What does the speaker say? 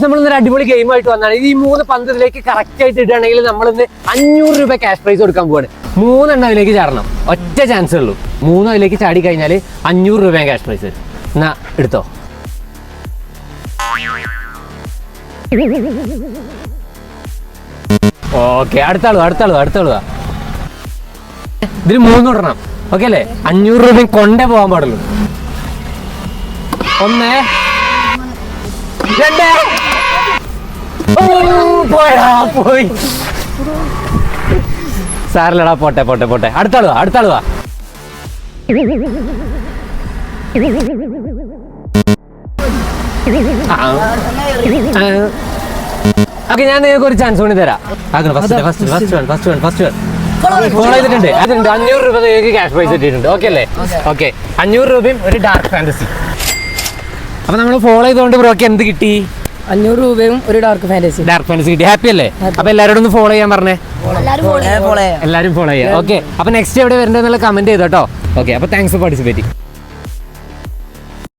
നമ്മളിന്നൊരു അടിപൊളി ഗെയിമായിട്ട് വന്നാണ്. ഈ 3 പന്ത് ഇതിലേക്ക് കറക്റ്റ് ആയിട്ട് ഇടുകയാണെങ്കിൽ നമ്മളിന്ന് 500 രൂപ ക്യാഷ് പ്രൈസ് കൊടുക്കാൻ പോവാണ്. 3 എണ്ണം അതിലേക്ക് ചാടണം, ഒറ്റ ചാൻസേ ഉള്ളൂ. 3 അതിലേക്ക് ചാടി കഴിഞ്ഞാൽ 500 രൂപ ക്യാഷ് പ്രൈസ്. എന്നാ എടുത്തോ. ഓക്കെ, അടുത്താളുക. ഇതിൽ 3 ഇടണം. ഓക്കെ അല്ലേ? 500 രൂപയും കൊണ്ടേ പോകാൻ പാടുള്ളൂ. 1 2 പോയി. സാറിലടാ, പോട്ടെ. അടുത്താളുക. ഓക്കെ, ഞാൻ നിങ്ങൾക്ക് ഒരു ചാൻസ് കൂടി തരാം. ഫസ്റ്റ് ഫോളോ ചെയ്തിട്ടുണ്ട്. 500 രൂപ നിങ്ങൾക്ക് ക്യാഷ് പ്രൈസ് കിട്ടിയിട്ടുണ്ട്. ഓക്കെ അല്ലേ? ഓക്കെ, 500 രൂപയും ഒരു ഡാർക്ക് ഫാന്റസി. അപ്പൊ നമ്മൾ ഫോളോ ചെയ്തുകൊണ്ട് ബ്രോക്ക് എന്ത് കിട്ടി? 500 രൂപയും ഒരു ഡാർക്ക് ഫാന്റസി കിട്ടി. ഹാപ്പി അല്ലേ? അപ്പൊ എല്ലാവരോടും ഒന്ന് ഫോളോ ചെയ്യാൻ പറഞ്ഞേ. എല്ലാവരും ഫോളോ ചെയ്യാം. ഓക്കെ, അപ്പൊ നെക്സ്റ്റ് എവിടെ വരേണ്ടതെന്നുള്ള കമന്റ് ചെയ്തോട്ടോ. ഓക്കെ, അപ്പൊ താങ്ക്സ് ഫോർ പാർട്ടിസിപ്പേറ്റിംഗ്.